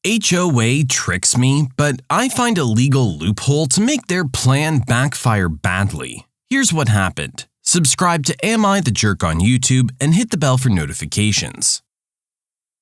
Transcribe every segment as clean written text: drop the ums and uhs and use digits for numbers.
HOA tricks me, but I find a legal loophole to make their plan backfire badly. Here's what happened. Subscribe to Am I the Jerk on YouTube and hit the bell for notifications.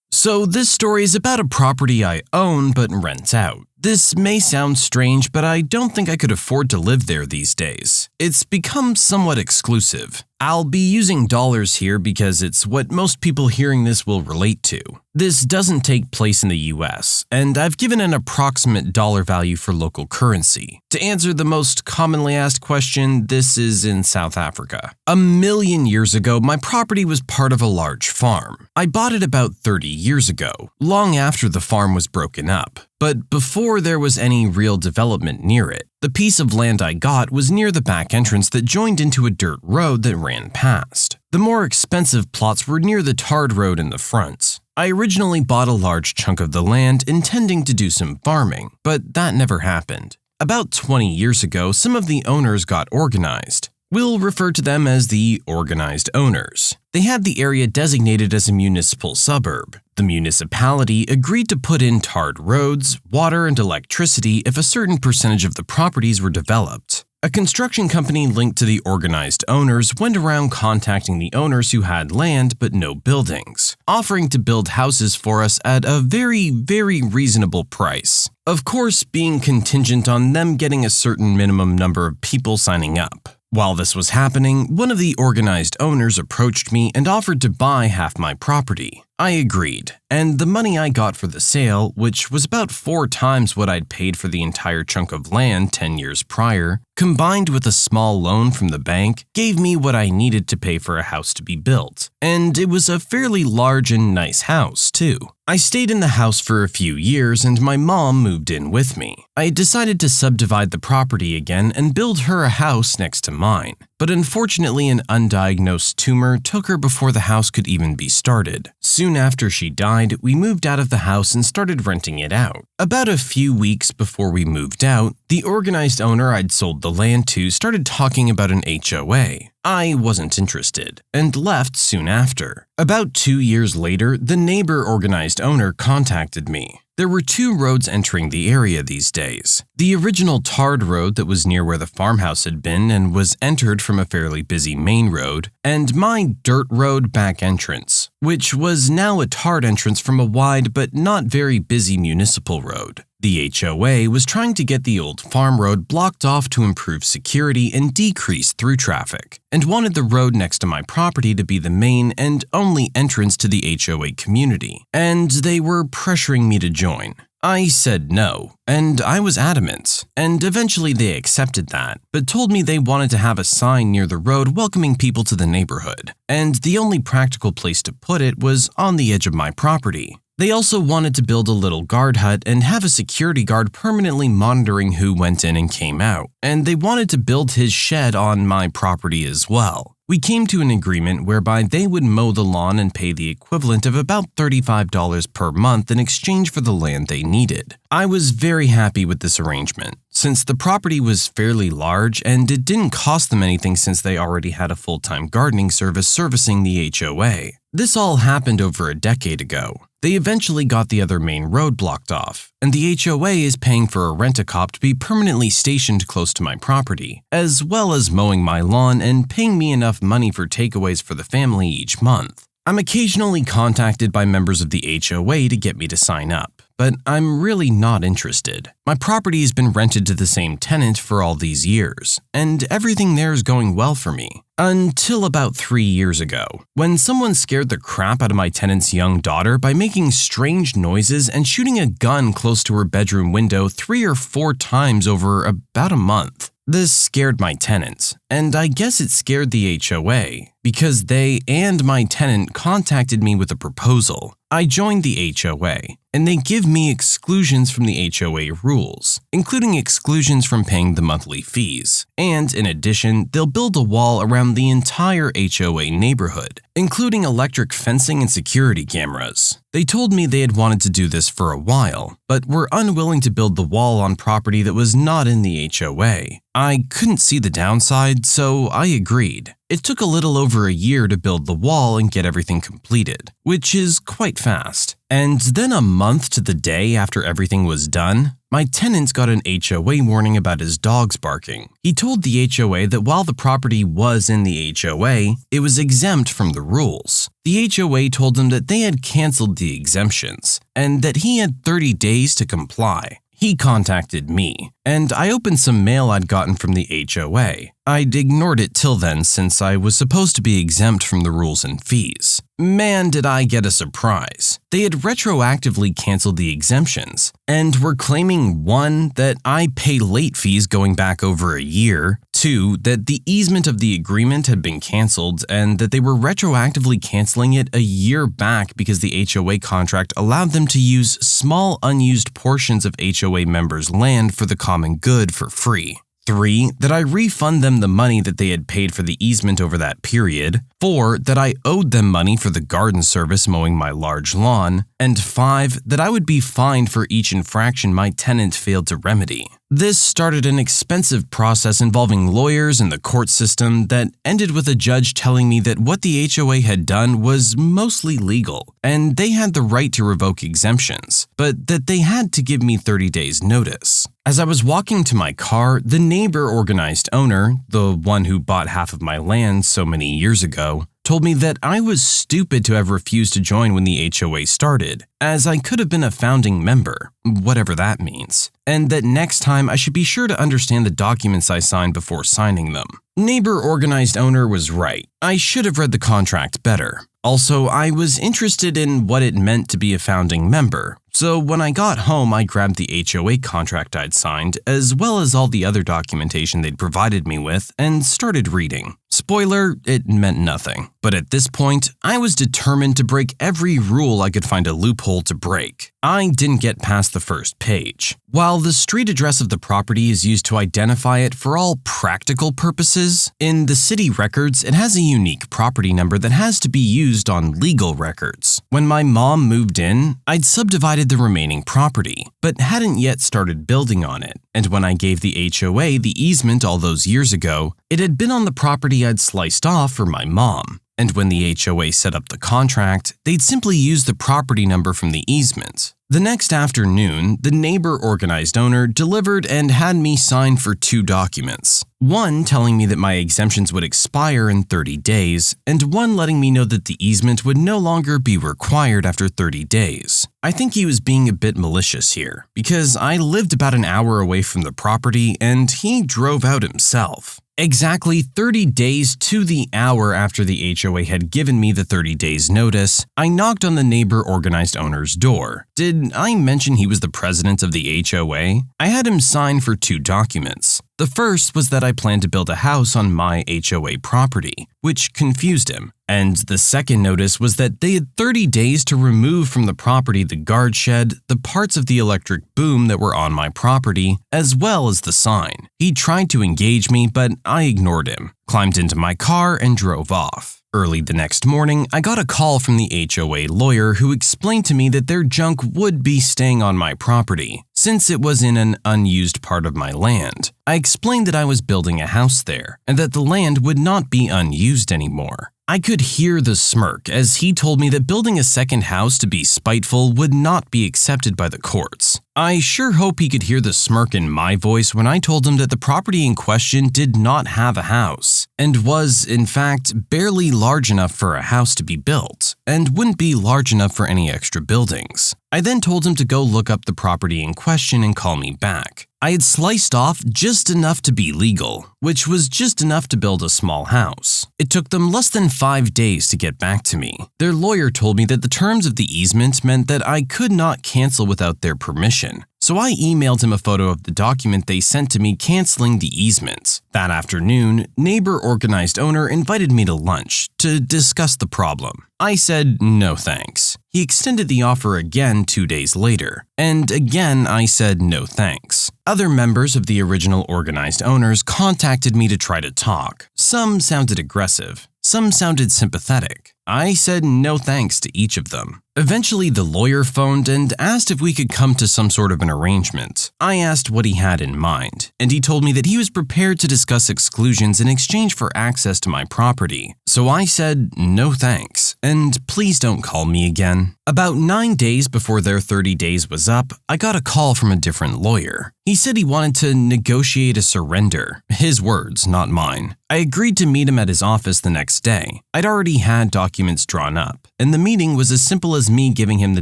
So this story is about a property I own but rent out. This may sound strange, but I don't think I could afford to live there these days. It's become somewhat exclusive. I'll be using dollars here because it's what most people hearing this will relate to. This doesn't take place in the US, and I've given an approximate dollar value for local currency. To answer the most commonly asked question, this is in South Africa. 1,000,000 years ago, my property was part of a large farm. I bought it about 30 years ago, long after the farm was broken up. But before there was any real development near it, the piece of land I got was near the back entrance that joined into a dirt road that ran past. The more expensive plots were near the tarred road in the front. I originally bought a large chunk of the land intending to do some farming, but that never happened. About 20 years ago, some of the owners got organized. We'll refer to them as the organized owners. They had the area designated as a municipal suburb. The municipality agreed to put in tarred roads, water, and electricity if a certain percentage of the properties were developed. A construction company linked to the organized owners went around contacting the owners who had land but no buildings, offering to build houses for us at a very, very reasonable price. Of course, being contingent on them getting a certain minimum number of people signing up. While this was happening, one of the organized owners approached me and offered to buy half my property. I agreed, and the money I got for the sale, which was about 4 times what I'd paid for the entire chunk of land 10 years prior, combined with a small loan from the bank, gave me what I needed to pay for a house to be built. And it was a fairly large and nice house, too. I stayed in the house for a few years and my mom moved in with me. I decided to subdivide the property again and build her a house next to mine. But unfortunately, an undiagnosed tumor took her before the house could even be started. Soon after she died, we moved out of the house and started renting it out. About a few weeks before we moved out, the organized owner I'd sold the land to started talking about an HOA. I wasn't interested, and left soon after. About 2 years later, the neighbor organized owner contacted me. There were 2 roads entering the area these days. The original tarred road that was near where the farmhouse had been and was entered from a fairly busy main road, and my dirt road back entrance, which was now a tarred entrance from a wide but not very busy municipal road. The HOA was trying to get the old farm road blocked off to improve security and decrease through traffic, and wanted the road next to my property to be the main and only entrance to the HOA community, and they were pressuring me to join. I said no, and I was adamant, and eventually they accepted that, but told me they wanted to have a sign near the road welcoming people to the neighborhood, and the only practical place to put it was on the edge of my property. They also wanted to build a little guard hut and have a security guard permanently monitoring who went in and came out, and they wanted to build his shed on my property as well. We came to an agreement whereby they would mow the lawn and pay the equivalent of about $35 per month in exchange for the land they needed. I was very happy with this arrangement, since the property was fairly large and it didn't cost them anything since they already had a full-time gardening service servicing the HOA. This all happened over a decade ago. They eventually got the other main road blocked off, and the HOA is paying for a rent-a-cop to be permanently stationed close to my property, as well as mowing my lawn and paying me enough money for takeaways for the family each month. I'm occasionally contacted by members of the HOA to get me to sign up, but I'm really not interested. My property has been rented to the same tenant for all these years, and everything there is going well for me. Until about 3 years ago, when someone scared the crap out of my tenant's young daughter by making strange noises and shooting a gun close to her bedroom window 3 or 4 times over about a month. This scared my tenants, and I guess it scared the HOA, because they and my tenant contacted me with a proposal. I joined the HOA, and they give me exclusions from the HOA rules, including exclusions from paying the monthly fees. And in addition, they'll build a wall around the entire HOA neighborhood, including electric fencing and security cameras. They told me they had wanted to do this for a while, but were unwilling to build the wall on property that was not in the HOA. I couldn't see the downside, so I agreed. It took a little over a year to build the wall and get everything completed, which is quite fast. And then a month to the day after everything was done, my tenant got an HOA warning about his dogs barking. He told the HOA that while the property was in the HOA, it was exempt from the rules. The HOA told him that they had canceled the exemptions and that he had 30 days to comply. He contacted me, and I opened some mail I'd gotten from the HOA. I'd ignored it till then since I was supposed to be exempt from the rules and fees. Man, did I get a surprise. They had retroactively canceled the exemptions and were claiming 1, that I pay late fees going back over a year, 2, that the easement of the agreement had been canceled and that they were retroactively canceling it a year back because the HOA contract allowed them to use small unused portions of HOA members' land for the common good for free. 3, that I refund them the money that they had paid for the easement over that period. 4, that I owed them money for the garden service mowing my large lawn. And 5, that I would be fined for each infraction my tenant failed to remedy. This started an expensive process involving lawyers and the court system that ended with a judge telling me that what the HOA had done was mostly legal, and they had the right to revoke exemptions, but that they had to give me 30 days notice. As I was walking to my car, the neighbor organized owner, the one who bought half of my land so many years ago, told me that I was stupid to have refused to join when the HOA started, as I could have been a founding member, whatever that means, and that next time I should be sure to understand the documents I signed before signing them. Neighbor organized owner was right. I should have read the contract better. Also, I was interested in what it meant to be a founding member, so when I got home I grabbed the HOA contract I'd signed, as well as all the other documentation they'd provided me with, and started reading. Spoiler, it meant nothing. But at this point, I was determined to break every rule I could find a loophole to break. I didn't get past the first page. While the street address of the property is used to identify it for all practical purposes, in the city records it has a unique property number that has to be used on legal records. When my mom moved in, I'd subdivided the remaining property, but hadn't yet started building on it. And when I gave the HOA the easement all those years ago, it had been on the property I'd sliced off for my mom. And when the HOA set up the contract, they'd simply use the property number from the easement. The next afternoon, the neighbor organized owner delivered and had me sign for 2 documents. One telling me that my exemptions would expire in 30 days, and one letting me know that the easement would no longer be required after 30 days. I think he was being a bit malicious here, because I lived about an hour away from the property and he drove out himself. Exactly 30 days to the hour after the HOA had given me the 30 days notice, I knocked on the neighbor organized owner's door. Did I mention he was the president of the HOA? I had him sign for 2 documents. The first was that I planned to build a house on my HOA property, which confused him. And the second notice was that they had 30 days to remove from the property the guard shed, the parts of the electric boom that were on my property, as well as the sign. He tried to engage me, but I ignored him, climbed into my car, and drove off. Early the next morning, I got a call from the HOA lawyer who explained to me that their junk would be staying on my property, since it was in an unused part of my land. I explained that I was building a house there, and that the land would not be unused anymore. I could hear the smirk as he told me that building a second house to be spiteful would not be accepted by the courts. I sure hope he could hear the smirk in my voice when I told him that the property in question did not have a house, and was, in fact, barely large enough for a house to be built, and wouldn't be large enough for any extra buildings. I then told him to go look up the property in question and call me back. I had sliced off just enough to be legal, which was just enough to build a small house. It took them less than 5 days to get back to me. Their lawyer told me that the terms of the easement meant that I could not cancel without their permission. So I emailed him a photo of the document they sent to me canceling the easement. That afternoon, neighbor organized owner invited me to lunch to discuss the problem. I said no thanks. He extended the offer again 2 days later, and again I said no thanks. Other members of the original organized owners contacted me to try to talk. Some sounded aggressive, some sounded sympathetic. I said no thanks to each of them. Eventually, the lawyer phoned and asked if we could come to some sort of an arrangement. I asked what he had in mind, and he told me that he was prepared to discuss exclusions in exchange for access to my property. So I said, no thanks, and please don't call me again. About 9 days before their 30 days was up, I got a call from a different lawyer. He said he wanted to negotiate a surrender. His words, not mine. I agreed to meet him at his office the next day. I'd already had documents drawn up, and the meeting was as simple as me giving him the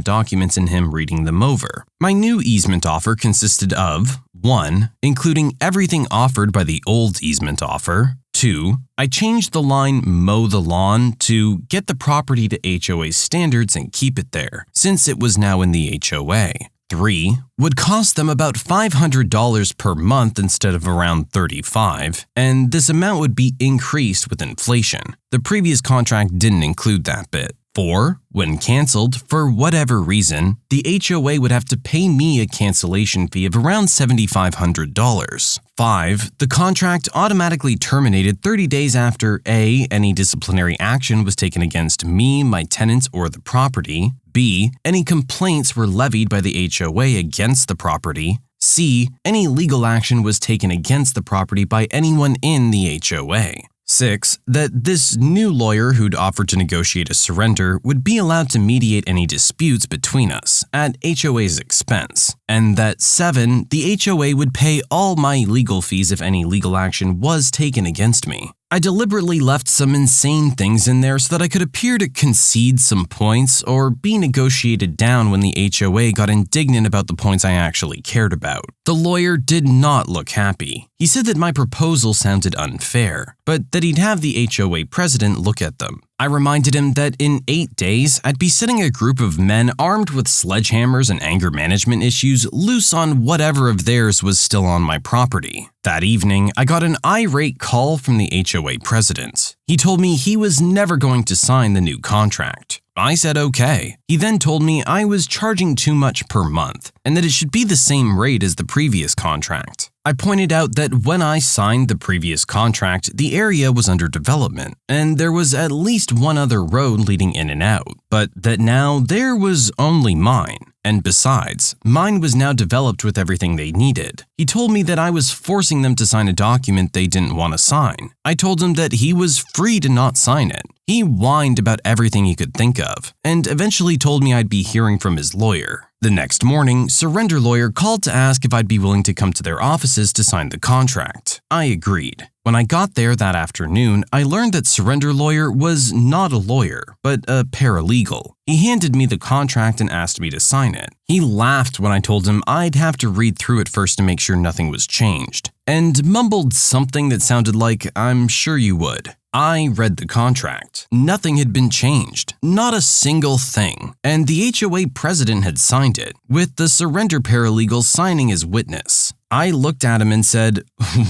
documents and him reading them over. My new easement offer consisted of 1. Including everything offered by the old easement offer. 2. I changed the line "mow the lawn" to "get the property to HOA standards and keep it there," since it was now in the HOA. 3. Would cost them about $500 per month instead of around $35, and this amount would be increased with inflation. The previous contract didn't include that bit. 4. When canceled, for whatever reason, the HOA would have to pay me a cancellation fee of around $7,500. 5. The contract automatically terminated 30 days after A. Any disciplinary action was taken against me, my tenants, or the property. B. Any complaints were levied by the HOA against the property. C. Any legal action was taken against the property by anyone in the HOA. 6. That this new lawyer who'd offered to negotiate a surrender would be allowed to mediate any disputes between us at HOA's expense. And that 7. The HOA would pay all my legal fees if any legal action was taken against me. I deliberately left some insane things in there so that I could appear to concede some points or be negotiated down when the HOA got indignant about the points I actually cared about. The lawyer did not look happy. He said that my proposal sounded unfair, but that he'd have the HOA president look at them. I reminded him that in 8 days, I'd be setting a group of men armed with sledgehammers and anger management issues loose on whatever of theirs was still on my property. That evening, I got an irate call from the HOA president. He told me he was never going to sign the new contract. I said okay. He then told me I was charging too much per month and that it should be the same rate as the previous contract. I pointed out that when I signed the previous contract, the area was under development and there was at least one other road leading in and out, but that now there was only mine. And besides, mine was now developed with everything they needed. He told me that I was forcing them to sign a document they didn't want to sign. I told him that he was free to not sign it. He whined about everything he could think of, and eventually told me I'd be hearing from his lawyer. The next morning, Surrender Lawyer called to ask if I'd be willing to come to their offices to sign the contract. I agreed. When I got there that afternoon, I learned that Surrender Lawyer was not a lawyer, but a paralegal. He handed me the contract and asked me to sign it. He laughed when I told him I'd have to read through it first to make sure nothing was changed, and mumbled something that sounded like, "I'm sure you would." I read the contract. Nothing had been changed, not a single thing, and the HOA president had signed it, with the surrender paralegal signing as witness. I looked at him and said,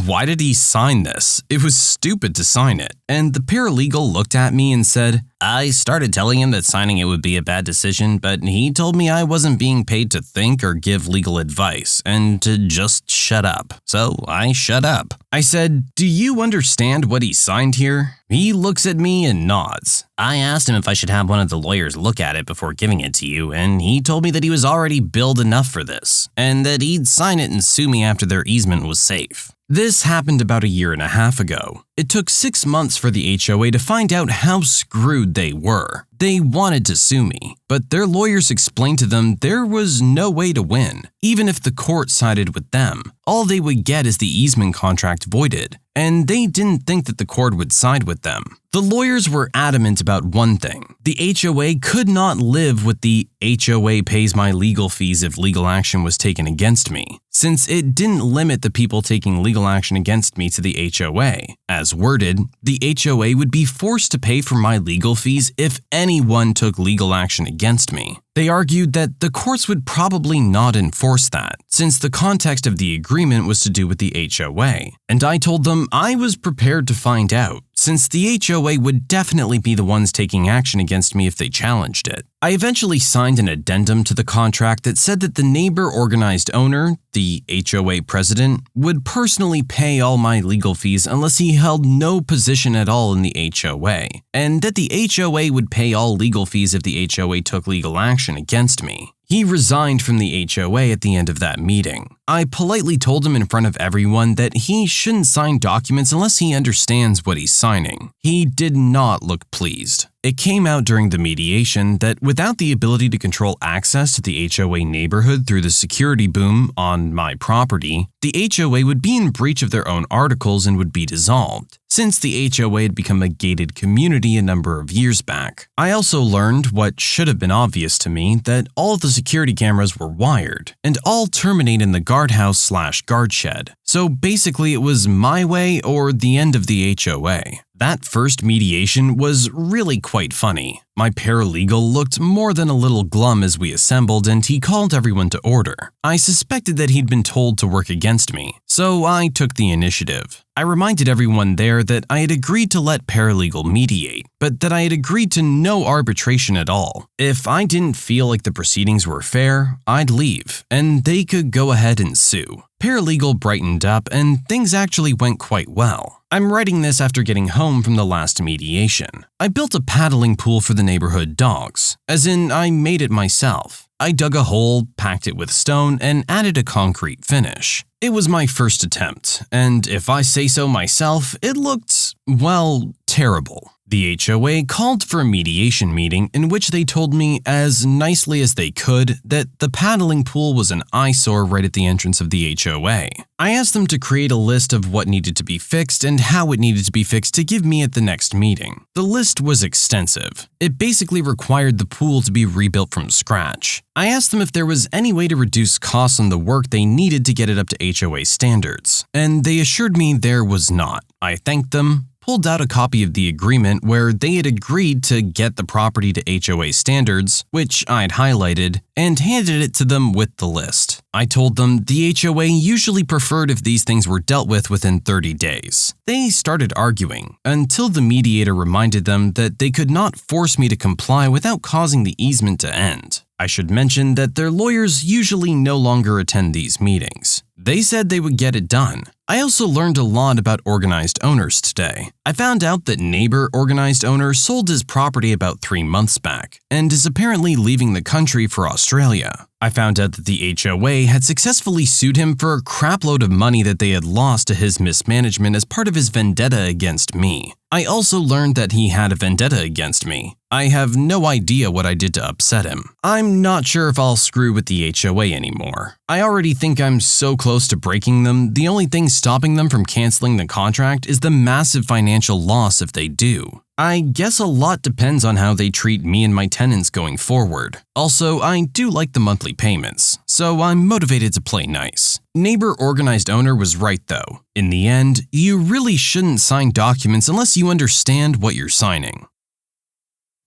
"Why did he sign this? It was stupid to sign it." And the paralegal looked at me and said, "I started telling him that signing it would be a bad decision, but he told me I wasn't being paid to think or give legal advice and to just shut up. So I shut up." I said, "Do you understand what he signed here?" He looks at me and nods. I asked him if I should have one of the lawyers look at it before giving it to you, and he told me that he was already billed enough for this, and that he'd sign it and sue me after their easement was safe. This happened about 1.5 years ago. It took 6 months for the HOA to find out how screwed they were. They wanted to sue me, but their lawyers explained to them there was no way to win. Even if the court sided with them, all they would get is the easement contract voided, and they didn't think that the court would side with them. The lawyers were adamant about one thing. The HOA could not live with the HOA pays my legal fees if legal action was taken against me, since it didn't limit the people taking legal action against me to the HOA. As worded, the HOA would be forced to pay for my legal fees if anyone took legal action against me. They argued that the courts would probably not enforce that, since the context of the agreement was to do with the HOA, and I told them I was prepared to find out, since the HOA would definitely be the ones taking action against me if they challenged it. I eventually signed an addendum to the contract that said that the neighbor-organized owner, the HOA president, would personally pay all my legal fees unless he held no position at all in the HOA, and that the HOA would pay all legal fees if the HOA took legal action against me. He resigned from the HOA at the end of that meeting. I politely told him in front of everyone that he shouldn't sign documents unless he understands what he's signing. He did not look pleased. It came out during the mediation that without the ability to control access to the HOA neighborhood through the security boom on my property, the HOA would be in breach of their own articles and would be dissolved, since the HOA had become a gated community a number of years back. I also learned what should have been obvious to me, that all of the security cameras were wired, and all terminate in the guardhouse/guard shed. So basically it was my way or the end of the HOA. That first mediation was really quite funny. My paralegal looked more than a little glum as we assembled, and he called everyone to order. I suspected that he'd been told to work against me, so I took the initiative. I reminded everyone there that I had agreed to let paralegal mediate, but that I had agreed to no arbitration at all. If I didn't feel like the proceedings were fair, I'd leave, and they could go ahead and sue. Paralegal brightened up, and things actually went quite well. I'm writing this after getting home from the last mediation. I built a paddling pool for the neighborhood dogs, as in I made it myself. I dug a hole, packed it with stone, and added a concrete finish. It was my first attempt, and if I say so myself, it looked, well, terrible. The HOA called for a mediation meeting in which they told me as nicely as they could that the paddling pool was an eyesore right at the entrance of the HOA. I asked them to create a list of what needed to be fixed and how it needed to be fixed to give me at the next meeting. The list was extensive. It basically required the pool to be rebuilt from scratch. I asked them if there was any way to reduce costs on the work they needed to get it up to HOA standards, and they assured me there was not. I thanked them, pulled out a copy of the agreement where they had agreed to get the property to HOA standards, which I'd highlighted, and handed it to them with the list. I told them the HOA usually preferred if these things were dealt with within 30 days. They started arguing, until the mediator reminded them that they could not force me to comply without causing the easement to end. I should mention that their lawyers usually no longer attend these meetings. They said they would get it done. I also learned a lot about organized owners today. I found out that neighbor organized owner sold his property about 3 months back and is apparently leaving the country for Australia. I found out that the HOA had successfully sued him for a crapload of money that they had lost to his mismanagement as part of his vendetta against me. I also learned that he had a vendetta against me. I have no idea what I did to upset him. I'm not sure if I'll screw with the HOA anymore. I already think I'm so close to breaking them, the only thing stopping them from canceling the contract is the massive financial loss if they do. I guess a lot depends on how they treat me and my tenants going forward. Also, I do like the monthly payments, so I'm motivated to play nice. Neighbor organized owner was right though. In the end, you really shouldn't sign documents unless you understand what you're signing.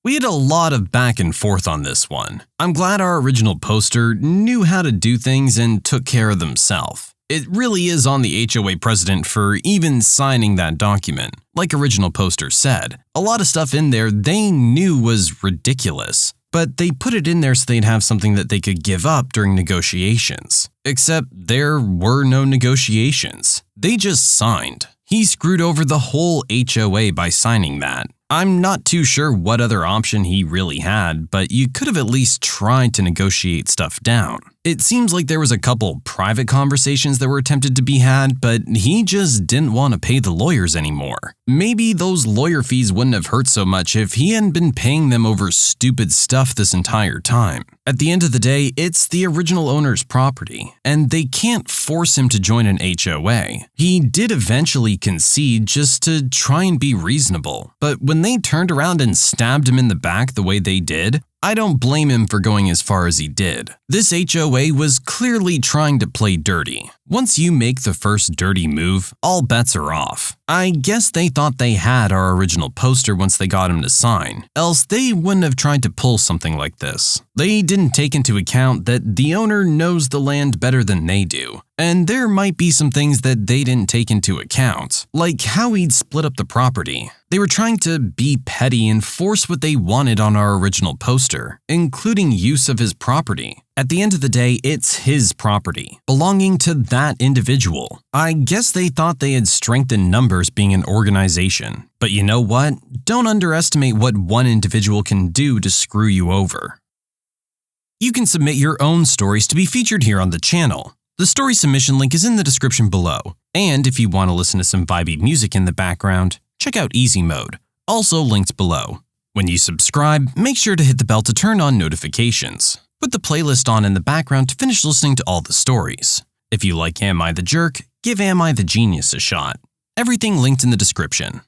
We had a lot of back and forth on this one. I'm glad our original poster knew how to do things and took care of themselves. It really is on the HOA president for even signing that document. Like original poster said, a lot of stuff in there they knew was ridiculous, but they put it in there so they'd have something that they could give up during negotiations. Except there were no negotiations. They just signed. He screwed over the whole HOA by signing that. I'm not too sure what other option he really had, but you could have at least tried to negotiate stuff down. It seems like there was a couple private conversations that were attempted to be had, but he just didn't want to pay the lawyers anymore. Maybe those lawyer fees wouldn't have hurt so much if he hadn't been paying them over stupid stuff this entire time. At the end of the day, it's the original owner's property, and they can't force him to join an HOA. He did eventually concede just to try and be reasonable, but when they turned around and stabbed him in the back the way they did, I don't blame him for going as far as he did. This HOA was clearly trying to play dirty. Once you make the first dirty move, all bets are off. I guess they thought they had our original poster once they got him to sign, else they wouldn't have tried to pull something like this. They didn't take into account that the owner knows the land better than they do, and there might be some things that they didn't take into account, like how he'd split up the property. They were trying to be petty and force what they wanted on our original poster, including use of his property. At the end of the day, it's his property, belonging to that individual. I guess they thought they had strength in numbers being an organization. But you know what? Don't underestimate what one individual can do to screw you over. You can submit your own stories to be featured here on the channel. The story submission link is in the description below. And if you want to listen to some vibey music in the background, check out easymode, also linked below. When you subscribe, make sure to hit the bell to turn on notifications. Put the playlist on in the background to finish listening to all the stories. If you like Am I the Jerk, give Am I the Genius a shot. Everything linked in the description.